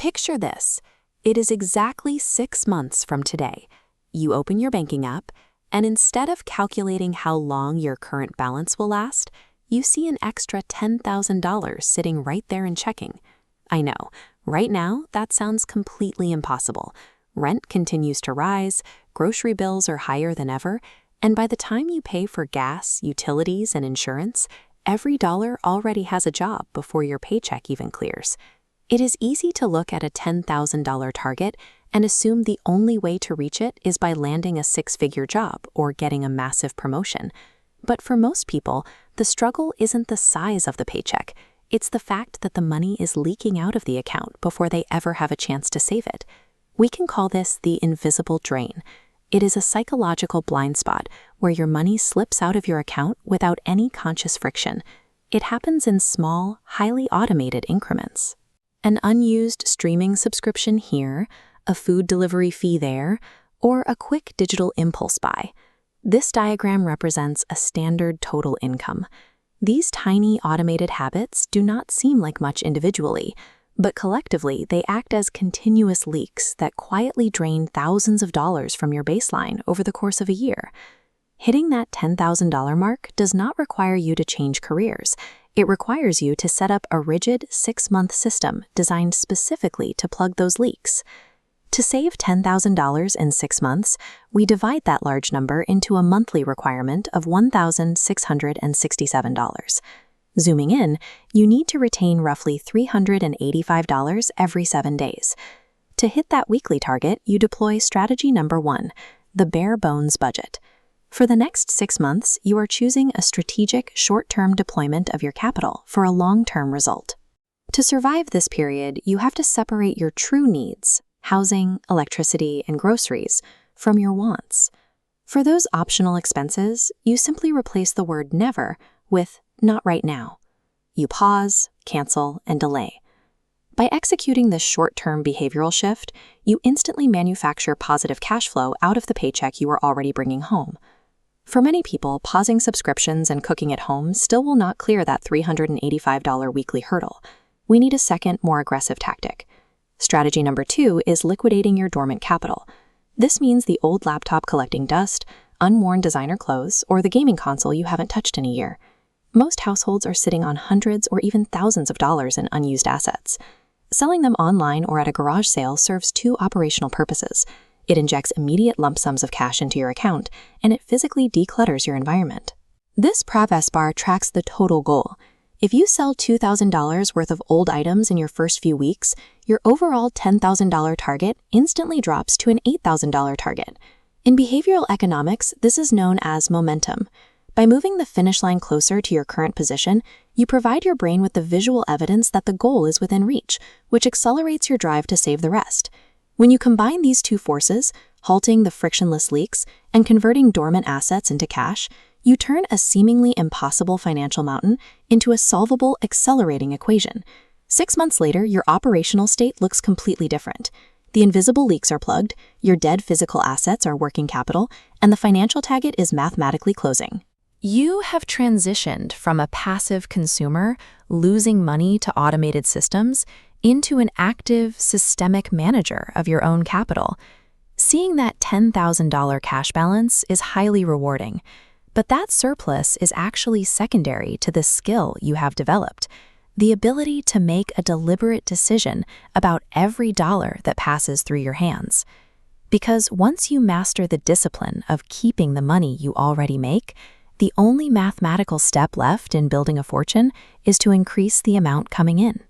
Picture this. It is exactly 6 months from today. You open your banking app, and instead of calculating how long your current balance will last, you see an extra $10,000 sitting right there in checking. I know, right now that sounds completely impossible. Rent continues to rise, grocery bills are higher than ever, and by the time you pay for gas, utilities, and insurance, every dollar already has a job before your paycheck even clears. It is easy to look at a $10,000 target and assume the only way to reach it is by landing a 6-figure job or getting a massive promotion. But for most people, the struggle isn't the size of the paycheck. It's the fact that the money is leaking out of the account before they ever have a chance to save it. We can call this the invisible drain. It is a psychological blind spot where your money slips out of your account without any conscious friction. It happens in small, highly automated increments. An unused streaming subscription here, a food delivery fee there, or a quick digital impulse buy. This diagram represents a standard total income. These tiny automated habits do not seem like much individually, but collectively they act as continuous leaks that quietly drain thousands of dollars from your baseline over the course of a year. Hitting that $10,000 mark does not require you to change careers. It requires you to set up a rigid 6-month system designed specifically to plug those leaks. To save $10,000 in 6 months, we divide that large number into a monthly requirement of $1,667. Zooming in, you need to retain roughly $385 every 7 days. To hit that weekly target, you deploy strategy number 1, the bare bones budget. For the next 6 months, you are choosing a strategic short-term deployment of your capital for a long-term result. To survive this period, you have to separate your true needs, housing, electricity, and groceries, from your wants. For those optional expenses, you simply replace the word never with not right now. You pause, cancel, and delay. By executing this short-term behavioral shift, you instantly manufacture positive cash flow out of the paycheck you are already bringing home. For many people, pausing subscriptions and cooking at home still will not clear that $385 weekly hurdle. We need a second, more aggressive tactic. Strategy number 2 is liquidating your dormant capital. This means the old laptop collecting dust, unworn designer clothes, or the gaming console you haven't touched in a year. Most households are sitting on hundreds or even thousands of dollars in unused assets. Selling them online or at a garage sale serves 2 operational purposes. It injects immediate lump sums of cash into your account, and it physically declutters your environment. This Progress bar tracks the total goal. If you sell $2,000 worth of old items in your first few weeks, your overall $10,000 target instantly drops to an $8,000 target. In behavioral economics, this is known as momentum. By moving the finish line closer to your current position, you provide your brain with the visual evidence that the goal is within reach, which accelerates your drive to save the rest. When you combine these 2 forces, halting the frictionless leaks and converting dormant assets into cash, you turn a seemingly impossible financial mountain into a solvable, accelerating equation. 6 months later, your operational state looks completely different. The invisible leaks are plugged, your dead physical assets are working capital, and the financial target is mathematically closing. You have transitioned from a passive consumer, losing money to automated systems, into an active, systemic manager of your own capital. Seeing that $10,000 cash balance is highly rewarding, but that surplus is actually secondary to the skill you have developed, the ability to make a deliberate decision about every dollar that passes through your hands. Because once you master the discipline of keeping the money you already make, the only mathematical step left in building a fortune is to increase the amount coming in.